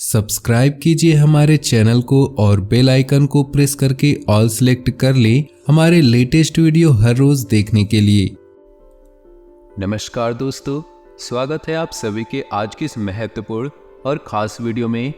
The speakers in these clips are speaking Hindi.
सब्सक्राइब कीजिए हमारे चैनल को और बेल आइकन को प्रेस करके ऑल सेलेक्ट कर लें हमारे लेटेस्ट वीडियो हर रोज देखने के लिए। नमस्कार दोस्तों, स्वागत है आप सभी के आज की इस महत्वपूर्ण और ख़ास वीडियो में।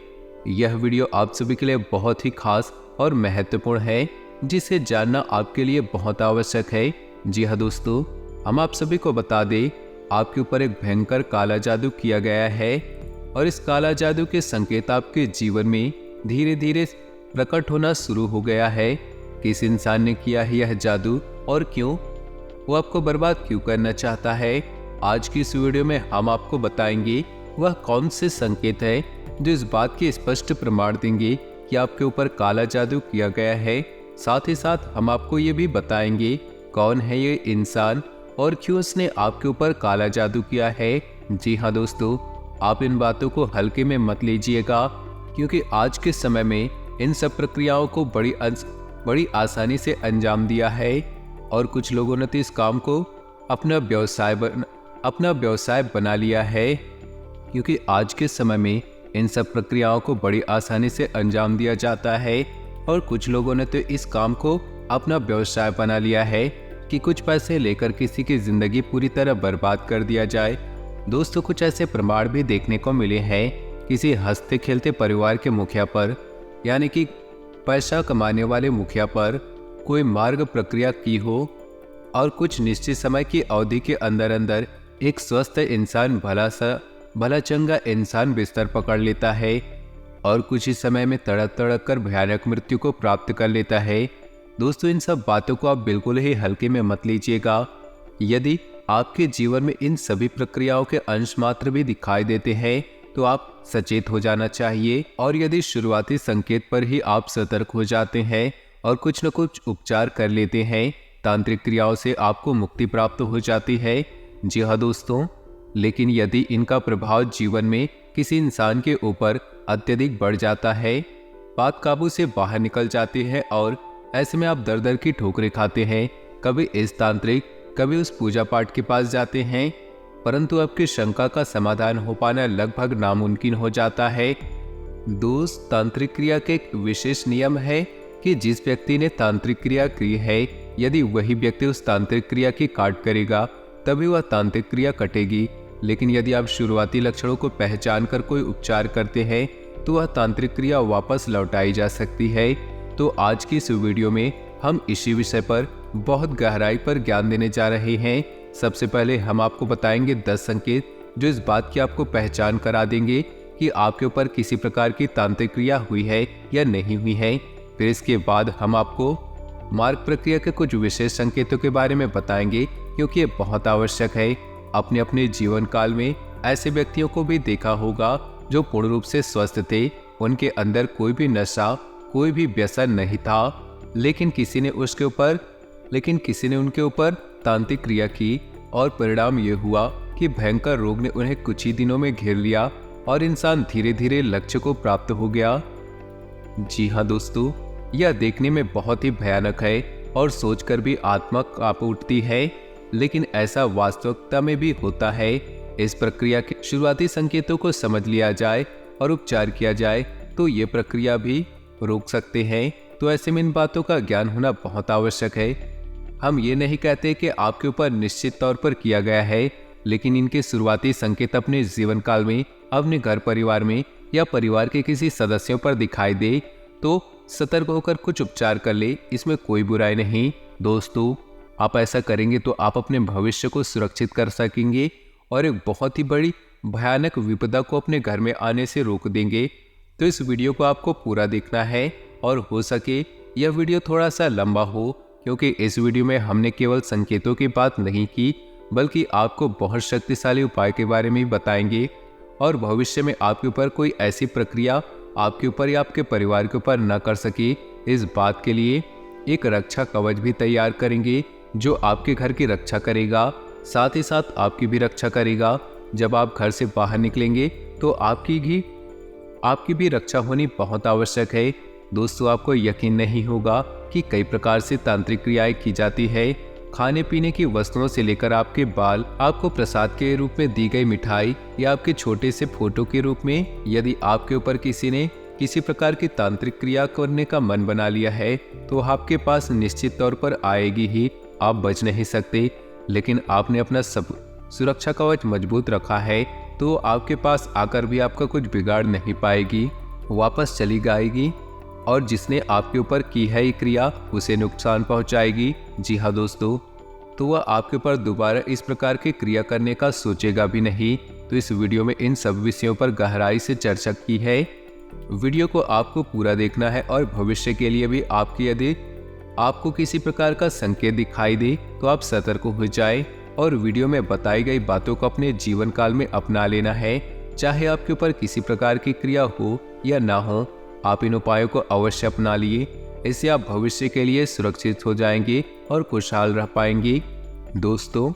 यह वीडियो आप सभी के लिए बहुत ही खास और महत्वपूर्ण है, जिसे जानना आपके लिए बहुत आवश्यक है। जी हाँ दोस्तों, हम आप सभी को बता दें, आपके ऊपर एक भयंकर काला जादू किया गया है और इस काला जादू के संकेत आपके जीवन में धीरे धीरे प्रकट होना शुरू हो गया है। किस इंसान ने किया है यह जादू और क्यों, वो आपको बर्बाद क्यों करना चाहता है, आज की इस वीडियो में हम आपको बताएंगे वह कौन से संकेत है जो इस बात के स्पष्ट प्रमाण देंगे कि आपके ऊपर काला जादू किया गया है। साथ ही साथ हम आपको ये भी बताएंगे कौन है ये इंसान और क्यों उसने आपके ऊपर काला जादू किया है। जी हाँ दोस्तों, आप इन बातों को हल्के में मत लीजिएगा, क्योंकि आज के समय में इन सब प्रक्रियाओं को बड़ी आसानी से अंजाम दिया है और कुछ लोगों ने तो इस काम को अपना व्यवसाय बना लिया है, क्योंकि आज के समय में इन सब प्रक्रियाओं को बड़ी आसानी से अंजाम दिया जाता है और कुछ लोगों ने तो इस काम को अपना व्यवसाय बना लिया है कि कुछ पैसे लेकर किसी की जिंदगी पूरी तरह बर्बाद कर दिया जाए। दोस्तों, कुछ ऐसे प्रमाण भी देखने को मिले हैं किसी हंसते खेलते परिवार के मुखिया पर, यानी कि पैसा कमाने वाले मुखिया पर कोई मार्ग प्रक्रिया की हो और कुछ निश्चित समय की अवधि के अंदर अंदर एक स्वस्थ इंसान भला चंगा इंसान बिस्तर पकड़ लेता है और कुछ ही समय में तड़प तड़प कर भयानक मृत्यु को प्राप्त कर लेता है। दोस्तों, इन सब बातों को आप बिल्कुल ही हल्के में मत लीजिएगा। यदि आपके जीवन में इन सभी प्रक्रियाओं के अंश मात्र भी दिखाई देते हैं तो आप सचेत हो जाना चाहिए, और यदि शुरुआती संकेत पर ही आप सतर्क हो जाते हैं और कुछ न कुछ उपचार कर लेते हैं, तांत्रिक क्रियाओं से आपको मुक्ति प्राप्त हो जाती है। जी हाँ दोस्तों, लेकिन यदि इनका प्रभाव जीवन में किसी इंसान के ऊपर अत्यधिक बढ़ जाता है, बात काबू से बाहर निकल जाती है और ऐसे में आप दर दर की ठोकरें खाते हैं, कभी इस तांत्रिक कभी उस पूजा पाठ के पास जाते हैं, परंतु आपकी शंका का समाधान हो पाना लगभग नामुमकिन हो जाता है। दोस्त, तांत्रिक क्रिया के एक विशेष नियम है कि जिस व्यक्ति ने तांत्रिक क्रिया की है, यदि वही व्यक्ति उस तांत्रिक क्रिया की काट करेगा तभी वह तांत्रिक क्रिया कटेगी। लेकिन यदि आप शुरुआती लक्षणों को पहचान कर कोई उपचार करते हैं तो वह तांत्रिक क्रिया वापस लौटाई जा सकती है। तो आज की इस वीडियो में हम इसी विषय पर बहुत गहराई पर ज्ञान देने जा रहे हैं। सबसे पहले हम आपको बताएंगे 10 संकेत जो इस बात की आपको पहचान करा देंगे कि आपके ऊपर किसी प्रकार की तांत्रिक क्रिया हुई है या नहीं हुई है। फिर इसके बाद हम आपको मार्ग प्रक्रिया के कुछ विशेष संकेतों के बारे में बताएंगे, क्योंकि ये बहुत आवश्यक है। अपने अपने जीवन काल में ऐसे व्यक्तियों को भी देखा होगा जो पूर्ण रूप से स्वस्थ थे, उनके अंदर कोई भी नशा कोई भी व्यसन नहीं था, लेकिन किसी ने उनके ऊपर तांत्रिक क्रिया की और परिणाम ये हुआ कि भयंकर रोग ने उन्हें कुछ ही दिनों में घेर लिया और इंसान धीरे धीरे लक्ष्य को प्राप्त हो गया। जी हाँ दोस्तों, यह देखने में बहुत ही भयानक है और सोचकर भी आत्मा कांप उठती है, लेकिन ऐसा वास्तविकता में भी होता है। इस प्रक्रिया के शुरुआती संकेतों को समझ लिया जाए और उपचार किया जाए तो ये प्रक्रिया भी रोक सकते हैं। तो ऐसे में इन बातों का ज्ञान होना बहुत आवश्यक है। हम ये नहीं कहते कि आपके ऊपर निश्चित तौर पर किया गया है, लेकिन इनके शुरुआती संकेत अपने जीवन काल में, अपने घर परिवार में या परिवार के किसी सदस्यों पर दिखाई दे तो सतर्क होकर कुछ उपचार कर ले, इसमें कोई बुराई नहीं। दोस्तों, आप ऐसा करेंगे तो आप अपने भविष्य को सुरक्षित कर सकेंगे और एक बहुत ही बड़ी भयानक विपदा को अपने घर में आने से रोक देंगे। तो इस वीडियो को आपको पूरा देखना है और हो सके यह वीडियो थोड़ा सा लंबा हो, क्योंकि इस वीडियो में हमने केवल संकेतों की बात नहीं की, बल्कि आपको बहुत शक्तिशाली उपाय के बारे में भी बताएंगे और भविष्य में आपके ऊपर कोई ऐसी प्रक्रिया आपके ऊपर या आपके परिवार के ऊपर न कर सके, इस बात के लिए एक रक्षा कवच भी तैयार करेंगे जो आपके घर की रक्षा करेगा, साथ ही साथ आपकी भी रक्षा करेगा। जब आप घर से बाहर निकलेंगे तो आपकी भी रक्षा होनी बहुत आवश्यक है। दोस्तों, आपको यकीन नहीं होगा कि कई प्रकार से तांत्रिक क्रियाएं की जाती है खाने पीने की वस्तुओं से लेकर आपके बाल, आपको प्रसाद के रूप में दी गई मिठाई या आपके छोटे से फोटो के रूप में। यदि आपके ऊपर किसी ने किसी प्रकार की तांत्रिक क्रिया करने का मन बना लिया है तो आपके पास निश्चित तौर पर आएगी ही, आप बच नहीं सकते। लेकिन आपने अपना सब सुरक्षा कवच मजबूत रखा है तो आपके पास आकर भी आपका कुछ बिगाड़ नहीं पाएगी, वापस चली जाएगी और जिसने आपके ऊपर की है ये क्रिया उसे नुकसान पहुंचाएगी। जी हाँ दोस्तों, तो वह आपके ऊपर दोबारा इस प्रकार की क्रिया करने का सोचेगा भी नहीं। तो इस वीडियो में इन सब विषयों पर गहराई से चर्चा की है। वीडियो को आपको पूरा देखना है और भविष्य के लिए भी आपकी यदि आपको किसी प्रकार का संकेत दिखाई दे तो आप सतर्क हो जाए और वीडियो में बताई गई बातों को अपने जीवन काल में अपना लेना है। चाहे आपके ऊपर किसी प्रकार की क्रिया हो या ना हो, आप इन उपायों को अवश्य अपना लिए। इससे आप भविष्य के लिए सुरक्षित हो जाएंगे और खुशहाल रह पाएंगे। दोस्तों,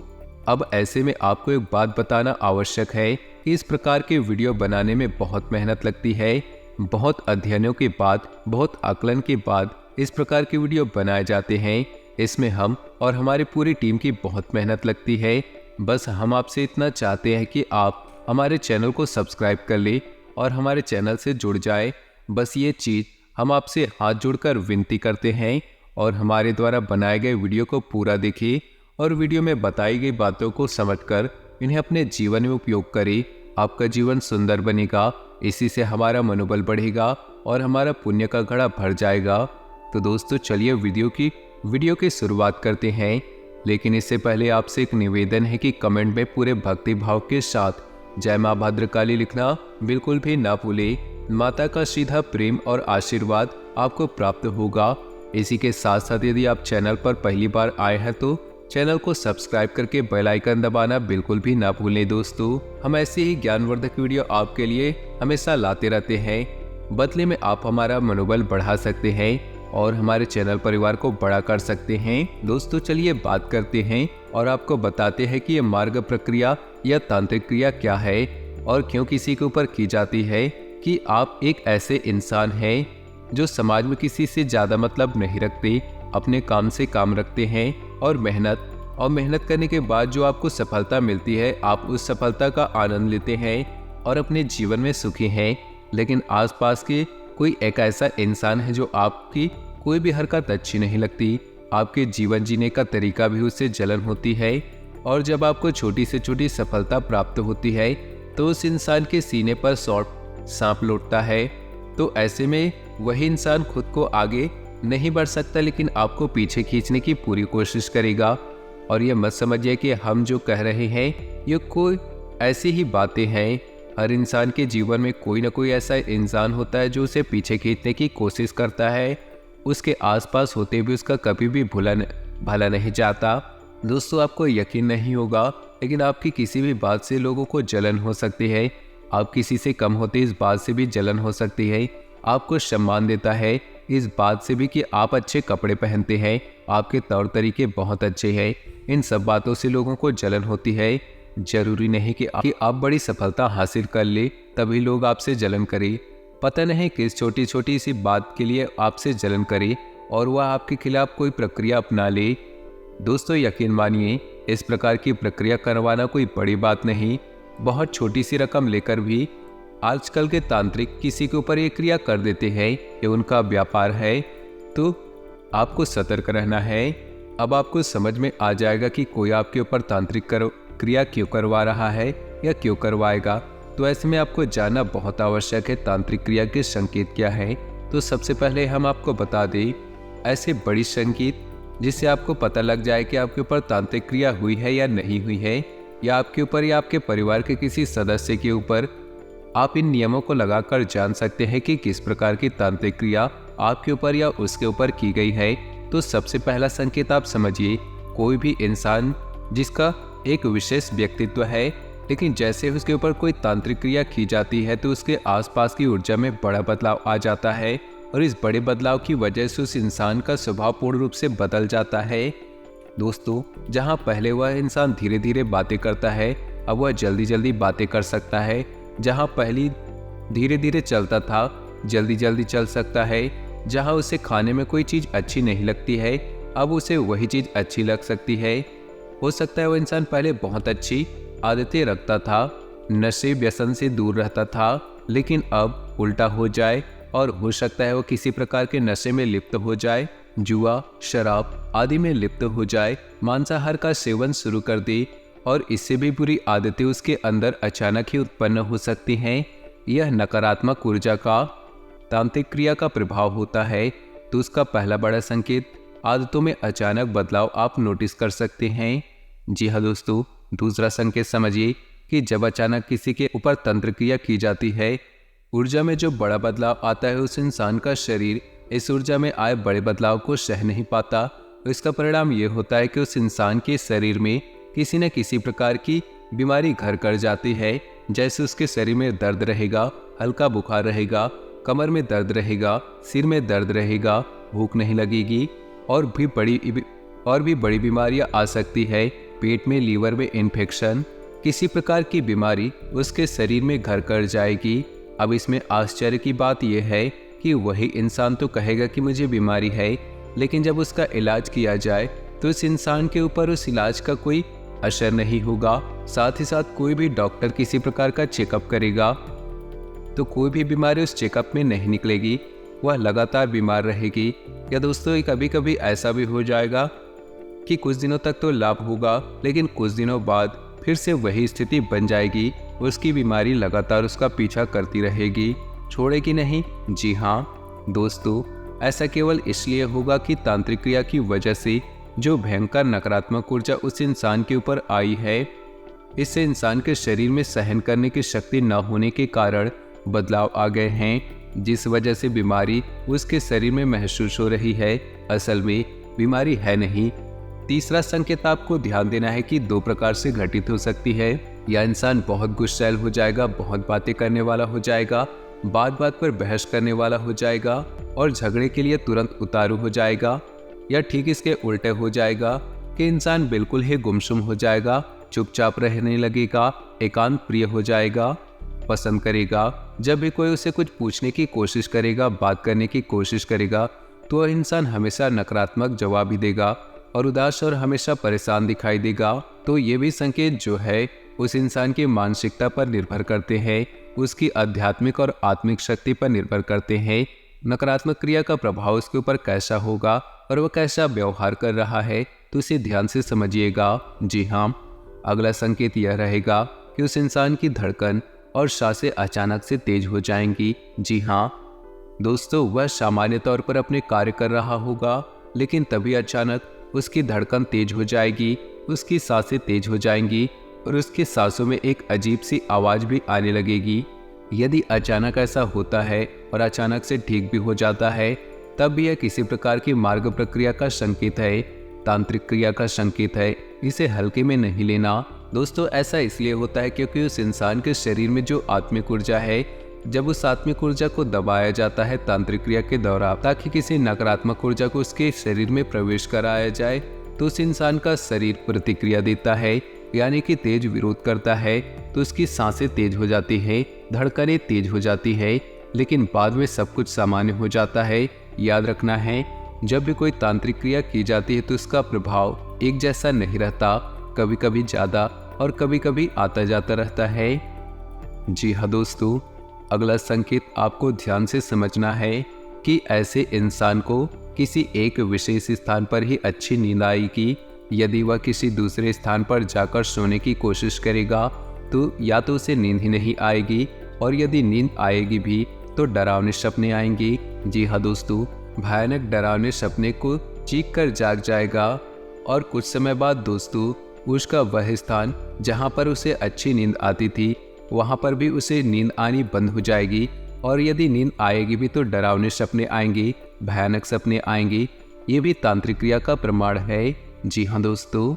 अब ऐसे में आपको एक बात बताना आवश्यक है कि इस प्रकार के वीडियो बनाने में बहुत मेहनत लगती है। बहुत अध्ययनों के बाद, बहुत आकलन के बाद इस प्रकार की वीडियो बनाए जाते हैं। इसमें हम और हमारी पूरी टीम की बहुत मेहनत लगती है। बस हम आपसे इतना चाहते हैं कि आप हमारे चैनल को सब्सक्राइब कर ले और हमारे चैनल से जुड़ जाए। बस ये चीज़ हम आपसे हाथ जोड़कर विनती करते हैं और हमारे द्वारा बनाए गए वीडियो को पूरा देखें और वीडियो में बताई गई बातों को समझकर इन्हें अपने जीवन में उपयोग करें। आपका जीवन सुंदर बनेगा, इसी से हमारा मनोबल बढ़ेगा और हमारा पुण्य का घड़ा भर जाएगा। तो दोस्तों चलिए वीडियो की शुरुआत करते हैं। लेकिन इससे पहले आपसे एक निवेदन है कि कमेंट में पूरे भक्ति भाव के साथ जय मां भद्रकाली लिखना बिल्कुल भी ना भूले। माता का सीधा प्रेम और आशीर्वाद आपको प्राप्त होगा। इसी के साथ साथ यदि आप चैनल पर पहली बार आए हैं तो चैनल को सब्सक्राइब करके बेल आइकन दबाना बिल्कुल भी ना भूलें। दोस्तों, हम ऐसे ही ज्ञानवर्धक वीडियो आपके लिए हमेशा लाते रहते हैं। बदले में आप हमारा मनोबल बढ़ा सकते हैं और हमारे चैनल परिवार को बड़ा कर सकते हैं। दोस्तों चलिए बात करते हैं और आपको बताते हैं कि ये मार्ग प्रक्रिया या तांत्रिक क्रिया क्या है और क्यों किसी के ऊपर की जाती है। कि आप एक ऐसे इंसान हैं जो समाज में किसी से ज़्यादा मतलब नहीं रखते, अपने काम से काम रखते हैं और मेहनत करने के बाद जो आपको सफलता मिलती है आप उस सफलता का आनंद लेते हैं और अपने जीवन में सुखी हैं। लेकिन आसपास के कोई एक ऐसा इंसान है जो आपकी कोई भी हरकत अच्छी नहीं लगती, आपके जीवन जीने का तरीका भी उससे जलन होती है और जब आपको छोटी से छोटी सफलता प्राप्त होती है तो उस इंसान के सीने पर सांप लौटता है। तो ऐसे में वही इंसान खुद को आगे नहीं बढ़ सकता लेकिन आपको पीछे खींचने की पूरी कोशिश करेगा। और ये मत समझिए कि हम जो कह रहे हैं ये कोई ऐसी ही बातें हैं। हर इंसान के जीवन में कोई ना कोई ऐसा इंसान होता है जो उसे पीछे खींचने की कोशिश करता है, उसके आसपास होते भी उसका कभी भी भला नहीं चाहता। दोस्तों, आपको यकीन नहीं होगा लेकिन आपकी किसी भी बात से लोगों को जलन हो सकती है। आप किसी से कम होते इस बात से भी जलन हो सकती है। आपको सम्मान देता है इस बात से भी कि आप अच्छे कपड़े पहनते हैं, आपके तौर तरीके बहुत अच्छे हैं। इन सब बातों से लोगों को जलन होती है। जरूरी नहीं कि आप बड़ी सफलता हासिल कर ले तभी लोग आपसे जलन करें। पता नहीं किस छोटी छोटी सी बात के लिए आपसे जलन करे और वह आपके खिलाफ कोई प्रक्रिया अपना ले। दोस्तों यकीन मानिए, इस प्रकार की प्रक्रिया करवाना कोई बड़ी बात नहीं। बहुत छोटी सी रकम लेकर भी आजकल के तांत्रिक किसी के ऊपर ये क्रिया कर देते हैं। ये उनका व्यापार है, तो आपको सतर्क रहना है। अब आपको समझ में आ जाएगा कि कोई आपके ऊपर तांत्रिक क्रिया क्यों करवा रहा है या क्यों करवाएगा। तो ऐसे में आपको जानना बहुत आवश्यक है तांत्रिक क्रिया के संकेत क्या है। तो सबसे पहले हम आपको बता दें ऐसे बड़ी संकेत जिससे आपको पता लग जाए कि आपके ऊपर तांत्रिक क्रिया हुई है या नहीं हुई है, या आपके ऊपर या आपके परिवार के किसी सदस्य के ऊपर। आप इन नियमों को लगाकर जान सकते हैं कि किस प्रकार की तांत्रिक क्रिया आपके ऊपर या उसके ऊपर की गई है। तो सबसे पहला संकेत आप समझिए, कोई भी इंसान जिसका एक विशेष व्यक्तित्व है लेकिन जैसे उसके ऊपर कोई तांत्रिक क्रिया की जाती है तो उसके आसपास की ऊर्जा में बड़ा बदलाव आ जाता है और इस बड़े बदलाव की वजह से उस इंसान का स्वभाव पूर्ण रूप से बदल जाता है। दोस्तों, जहां पहले वह इंसान धीरे धीरे बातें करता है अब वह जल्दी जल्दी बातें कर सकता है। जहां पहले धीरे धीरे चलता था जल्दी जल्दी चल सकता है। जहां उसे खाने में कोई चीज़ अच्छी नहीं लगती है अब उसे वही चीज अच्छी लग सकती है। हो सकता है वो इंसान पहले बहुत अच्छी आदतें रखता था, नशे व्यसन से दूर रहता था, लेकिन अब उल्टा हो जाए और हो सकता है वो किसी प्रकार के नशे में लिप्त हो जाए, जुआ, शराब आदि में लिप्त हो जाए, मांसाहार का सेवन शुरू कर दे और इससे भी बुरी आदतें उसके अंदर अचानक ही उत्पन्न हो सकती हैं। यह नकारात्मक ऊर्जा का तांत्रिक क्रिया का प्रभाव होता है। तो उसका पहला बड़ा संकेत आदतों में अचानक बदलाव आप नोटिस कर सकते हैं। जी हाँ दोस्तों, दूसरा संकेत समझिए कि जब अचानक किसी के ऊपर तंत्र क्रिया की जाती है, ऊर्जा में जो बड़ा बदलाव आता है, उस इंसान का शरीर इस ऊर्जा में आए बड़े बदलाव को सह नहीं पाता। तो इसका परिणाम ये होता है कि उस इंसान के शरीर में किसी न किसी प्रकार की बीमारी घर कर जाती है। जैसे उसके शरीर में दर्द रहेगा, हल्का बुखार रहेगा, कमर में दर्द रहेगा, सिर में दर्द रहेगा, भूख नहीं लगेगी और भी बड़ी बीमारियां आ सकती है। पेट में, लीवर में इन्फेक्शन, किसी प्रकार की बीमारी उसके शरीर में घर कर जाएगी। अब इसमें आश्चर्य की बात यह है कि वही इंसान तो कहेगा कि मुझे बीमारी है, लेकिन जब उसका इलाज किया जाए तो इस इंसान के ऊपर उस इलाज का कोई असर नहीं होगा। साथ ही साथ कोई भी डॉक्टर किसी प्रकार का चेकअप करेगा तो कोई भी बीमारी उस चेकअप में नहीं निकलेगी, वह लगातार बीमार रहेगी। या दोस्तों, कभी कभी ऐसा भी हो जाएगा कि कुछ दिनों तक तो लाभ होगा, लेकिन कुछ दिनों बाद फिर से वही स्थिति बन जाएगी। उसकी बीमारी लगातार उसका पीछा करती रहेगी, छोड़ेगी नहीं। जी हाँ दोस्तों, ऐसा केवल इसलिए होगा कि तांत्रिक क्रिया की वजह से जो भयंकर नकारात्मक ऊर्जा उस इंसान के ऊपर आई है, इससे इंसान के शरीर में सहन करने की शक्ति न होने के कारण बदलाव आ गए हैं, जिस वजह से बीमारी उसके शरीर में महसूस हो रही है। असल में बीमारी है नहीं। तीसरा संकेत आपको ध्यान देना है कि दो प्रकार से घटित हो सकती है। या इंसान बहुत गुस्सैल हो जाएगा, बहुत बातें करने वाला हो जाएगा, बात बात पर बहस करने वाला हो जाएगा और झगड़े के लिए तुरंत उतारू हो जाएगा। या ठीक इसके उल्टे हो जाएगा कि इंसान बिल्कुल ही गुमसुम हो जाएगा, चुपचाप रहने लगेगा, एकांत प्रिय हो जाएगा, पसंद करेगा। जब भी कोई उसे कुछ पूछने की कोशिश करेगा, बात करने की कोशिश करेगा, तो वह इंसान हमेशा नकारात्मक जवाब ही देगा और उदास और हमेशा परेशान दिखाई देगा। तो ये भी संकेत जो है उस इंसान की मानसिकता पर निर्भर करते हैं, उसकी आध्यात्मिक और आत्मिक शक्ति पर निर्भर करते हैं। नकारात्मक क्रिया का प्रभाव उसके ऊपर कैसा होगा और वह कैसा व्यवहार कर रहा है, तो इसे ध्यान से समझिएगा। जी हाँ, अगला संकेत यह रहेगा कि उस इंसान की धड़कन और सांसें अचानक से तेज हो जाएंगी। जी हाँ दोस्तों, वह सामान्य तौर पर अपने कार्य कर रहा होगा, लेकिन तभी अचानक उसकी धड़कन तेज हो जाएगी, उसकी सांसें तेज हो जाएंगी और उसकी सांसों में एक अजीब सी आवाज भी आने लगेगी। यदि अचानक ऐसा होता है और अचानक से ठीक भी हो जाता है, तब भी यह किसी प्रकार की मार्ग प्रक्रिया का संकेत है, तांत्रिक क्रिया का संकेत है। इसे हल्के में नहीं लेना। दोस्तों, ऐसा इसलिए होता है क्योंकि उस इंसान के शरीर में जो आत्मिक ऊर्जा है, जब उस आत्मिक ऊर्जा को दबाया जाता है तांत्रिक क्रिया के दौरान, ताकि किसी नकारात्मक ऊर्जा को उसके शरीर में प्रवेश कराया जाए, तो उस इंसान का शरीर प्रतिक्रिया देता है, यानी कि तेज विरोध करता है। तो उसकी सांसें तेज हो जाती है, धड़कनें तेज हो जाती है, लेकिन बाद में सब कुछ सामान्य हो जाता है। याद रखना है, जब भी कोई तांत्रिक क्रिया की जाती है तो उसका प्रभाव एक जैसा नहीं रहता, कभी कभी ज़्यादा और कभी कभी आता जाता रहता है। जी हाँ दोस्तों, अगला संकेत आपको ध्यान से समझना है कि ऐसे इंसान को किसी एक विशेष स्थान पर ही अच्छी नींद आएगी। यदि वह किसी दूसरे स्थान पर जाकर सोने की कोशिश करेगा तो या तो उसे नींद ही नहीं आएगी, और यदि नींद आएगी भी तो डरावने सपने आएंगे। जी हाँ दोस्तों, भयानक डरावने सपने को चीख कर जाग जाएगा और कुछ समय बाद दोस्तों उसका वह स्थान जहाँ पर उसे अच्छी नींद आती थी, वहाँ पर भी उसे नींद आनी बंद हो जाएगी। और यदि नींद आएगी भी तो डरावने सपने आएंगे, भयानक सपने आएंगे। ये भी तांत्रिक क्रिया का प्रमाण है। जी हाँ दोस्तों,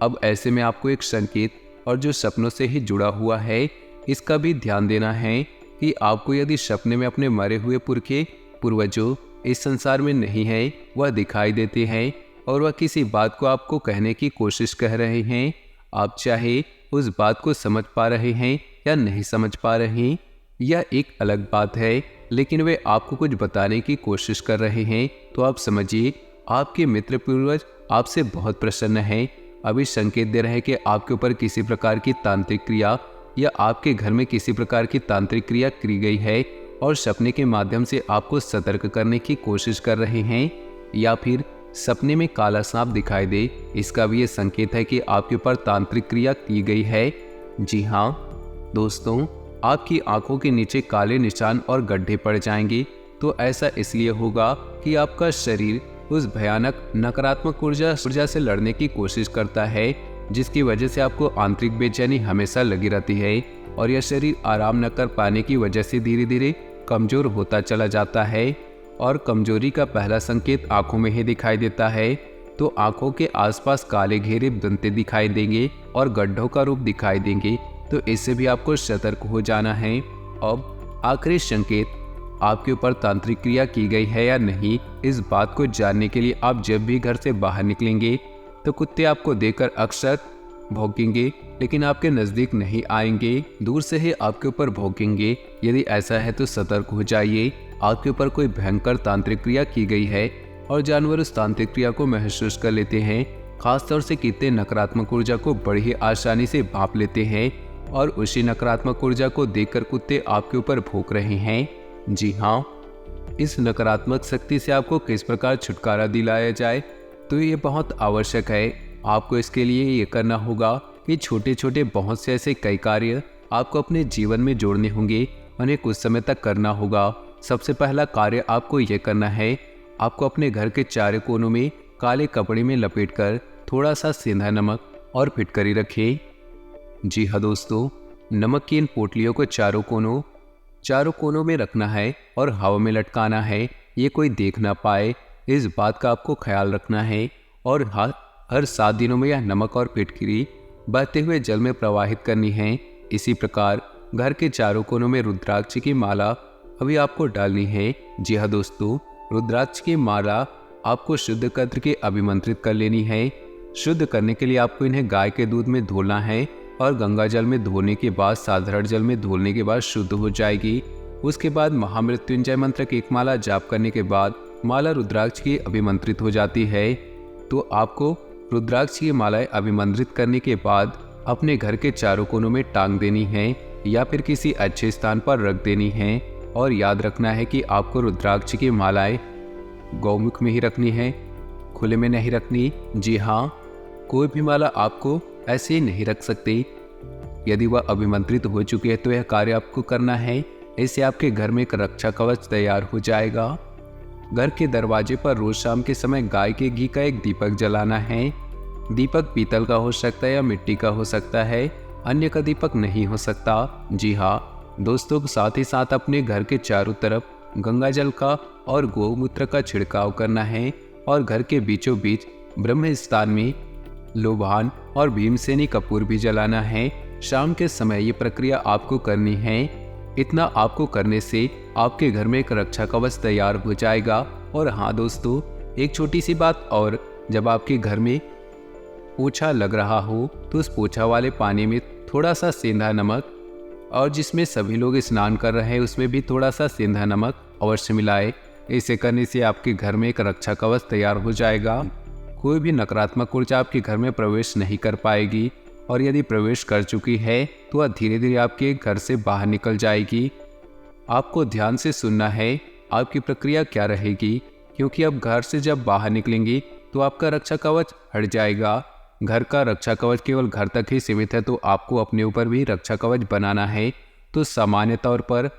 अब ऐसे में आपको एक संकेत और जो सपनों से ही जुड़ा हुआ है, इसका भी ध्यान देना है कि आपको यदि सपने में अपने मरे हुए पुरखे पूर्वजों इस संसार में नहीं है, वह दिखाई देते हैं और वह किसी बात को आपको कहने की कोशिश कर रहे हैं, आप चाहे उस बात को समझ पा रहे हैं या नहीं समझ पा रहे, यह एक अलग बात है, लेकिन वे आपको कुछ बताने की कोशिश कर रहे हैं, तो आप समझिए आपके मित्र पूर्वज आपसे बहुत प्रसन्न हैं। अभी संकेत दे रहे हैं कि आपके ऊपर किसी प्रकार की तांत्रिक क्रिया या आपके घर में किसी प्रकार की तांत्रिक क्रिया की गई है और सपने के माध्यम से आपको सतर्क करने की कोशिश कर रहे हैं, या फिर सपने में काला सांप दिखाई दे, इसका भी ये संकेत है कि आपके ऊपर तांत्रिक क्रिया की गई है। जी हाँ दोस्तों, आपकी आंखों के नीचे काले निशान और गड्ढे पड़ जाएंगे, तो ऐसा इसलिए होगा कि आपका शरीर उस भयानक नकारात्मक ऊर्जा से लड़ने की कोशिश करता है, जिसकी वजह से आपको आंतरिक बेचैनी हमेशा लगी रहती है और यह शरीर आराम न कर पाने की वजह से धीरे धीरे कमजोर होता चला जाता है। और कमजोरी का पहला संकेत आंखों में ही दिखाई देता है, तो आंखों के आसपास काले घेरे बनते दिखाई देंगे और गड्ढों का रूप दिखाई देंगे, तो इससे भी आपको सतर्क हो जाना है। अब आखिरी संकेत, आपके ऊपर तांत्रिक क्रिया की गई है या नहीं, इस बात को जानने के लिए आप जब भी घर से बाहर निकलेंगे तो कुत्ते आपको देखकर अक्सर भौंकेंगे, लेकिन आपके नज़दीक नहीं आएंगे, दूर से ही आपके ऊपर भौंकेंगे। यदि ऐसा है तो सतर्क हो जाइए, आपके ऊपर कोई भयंकर तांत्रिक क्रिया की गई है और जानवर उस तांत्रिक क्रिया को महसूस कर लेते हैं। खासतौर से कितने नकारात्मक ऊर्जा को बड़ी ही आसानी से भांप लेते हैं और उसी नकारात्मक ऊर्जा को देखकर कुत्ते आपके ऊपर भौंक रहे हैं। जी हाँ, इस नकारात्मक शक्ति से आपको किस प्रकार छुटकारा दिलाया जाए, तो ये बहुत आवश्यक है। आपको इसके लिए ये करना होगा कि छोटे छोटे बहुत से ऐसे कई कार्य आपको अपने जीवन में जोड़ने होंगे, उन्हें कुछ समय तक करना होगा। सबसे पहला कार्य आपको ये करना है, आपको अपने घर के चारों कोनों में काले कपड़े में लपेटकर थोड़ा सा सेंधा नमक और फिटकरी रखें। जी हाँ दोस्तों, नमक की इन पोटलियों को चारों कोनों में रखना है और हवा में लटकाना है, ये कोई देख ना पाए, इस बात का आपको ख्याल रखना है। और हर 7 दिनों में यह नमक और फिटकरी बहते हुए जल में प्रवाहित करनी है। इसी प्रकार घर के चारों कोनों में रुद्राक्ष की माला अभी आपको डालनी है। जी हाँ दोस्तों, रुद्राक्ष की माला आपको शुद्ध करके अभिमंत्रित कर लेनी है। शुद्ध करने के लिए आपको इन्हें गाय के दूध में धोना है और गंगा जल में धोने के बाद, साधारण जल में धोने के बाद शुद्ध हो जाएगी। उसके बाद महामृत्युंजय मंत्र की एक माला जाप करने के बाद माला रुद्राक्ष की अभिमंत्रित हो जाती है। तो आपको रुद्राक्ष की मालाएं अभिमंत्रित करने के बाद अपने घर के चारों कोनों में टांग देनी है या फिर किसी अच्छे स्थान पर रख देनी है। और याद रखना है कि आपको रुद्राक्ष की मालाएं गौमुख में ही रखनी है, खुले में नहीं रखनी। जी हाँ, कोई भी माला आपको ऐसे ही नहीं रख सकते। यदि वह अभिमंत्रित हो चुकी है तो यह कार्य आपको करना है, इससे आपके घर में एक रक्षा कवच तैयार हो जाएगा। घर के दरवाजे पर रोज शाम के समय गाय के घी का एक दीपक जलाना है। दीपक पीतल का हो सकता है या मिट्टी का हो सकता है, अन्य का दीपक नहीं हो सकता। जी हाँ दोस्तों, साथ ही साथ अपने घर के चारों तरफ गंगा जल का और गौमूत्र का छिड़काव करना है और घर के बीचों बीच ब्रह्म स्थान में लोबान और भीमसेनी कपूर भी जलाना है। शाम के समय ये प्रक्रिया आपको करनी है। इतना आपको करने से आपके घर में एक रक्षा कवच तैयार हो जाएगा। और हाँ दोस्तों, एक छोटी सी बात और, जब आपके घर में पोछा लग रहा हो तो उस पोछा वाले पानी में थोड़ा सा सेंधा नमक, और जिसमें सभी लोग स्नान कर रहे हैं उसमें भी थोड़ा सा सेंधा नमक अवश्य मिलाए। इसे करने से आपके घर में एक रक्षा कवच तैयार हो जाएगा। कोई भी नकारात्मक ऊर्जा आपके घर में प्रवेश नहीं कर पाएगी, और यदि प्रवेश कर चुकी है तो वह धीरे धीरे आपके घर से बाहर निकल जाएगी। आपको ध्यान से सुनना है आपकी प्रक्रिया क्या रहेगी, क्योंकि अब घर से जब बाहर निकलेंगी तो आपका रक्षा कवच हट जाएगा। घर का रक्षा कवच केवल घर तक ही सीमित है, तो आपको अपने ऊपर भी रक्षा कवच बनाना है। तो सामान्य तौर पर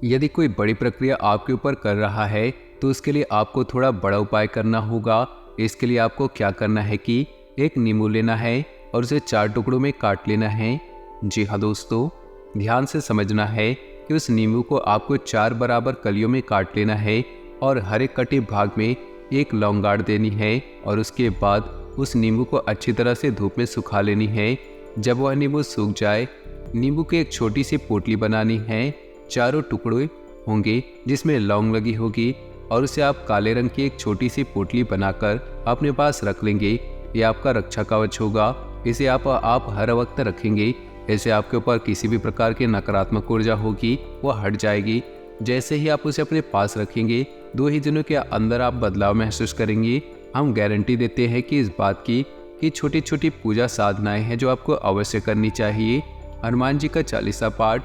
यदि कोई बड़ी प्रक्रिया आपके ऊपर कर रहा है तो उसके लिए आपको थोड़ा बड़ा उपाय करना होगा। इसके लिए आपको क्या करना है कि एक नींबू लेना है और उसे 4 टुकड़ों में काट लेना है। जी हाँ दोस्तों, ध्यान से समझना है कि उस नींबू को आपको 4 बराबर कलियों में काट लेना है और हर एक कटे भाग में एक लौंग गाड़ देनी है। और उसके बाद उस नींबू को अच्छी तरह से धूप में सुखा लेनी है। जब वह नींबू सूख जाए, नींबू की एक छोटी सी पोटली बनानी है। 4 टुकड़े होंगे जिसमें लौंग लगी होगी, और उसे आप काले रंग की एक छोटी सी पोटली बनाकर अपने पास रख लेंगे। ये आपका रक्षा कवच होगा। इसे आप हर वक्त रखेंगे। ऐसे आपके ऊपर किसी भी प्रकार की नकारात्मक ऊर्जा होगी वो हट जाएगी। जैसे ही आप उसे अपने पास रखेंगे 2 ही दिनों के अंदर आप बदलाव महसूस करेंगे। हम गारंटी देते हैं कि इस बात की कि छोटी छोटी पूजा साधनाएं हैं जो आपको अवश्य करनी चाहिए। हनुमान जी का चालीसा पाठ,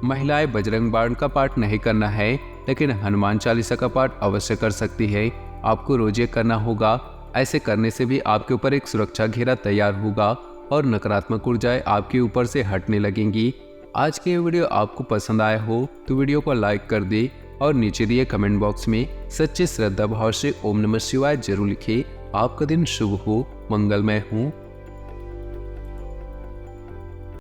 महिलाएं बजरंग बाण का पाठ नहीं करना है, लेकिन हनुमान चालीसा का पाठ अवश्य कर सकती है। आपको रोज ये करना होगा। ऐसे करने से भी आपके ऊपर एक सुरक्षा घेरा तैयार होगा और नकारात्मक ऊर्जाएं आपके ऊपर से हटने लगेंगी। आज के ये वीडियो आपको पसंद आया हो तो वीडियो को लाइक कर दे और नीचे दिए कमेंट बॉक्स में सच्चे श्रद्धा भाव से ओम नमः शिवाय जरूर लिखे। आपका दिन शुभ हो, मंगलमय हो।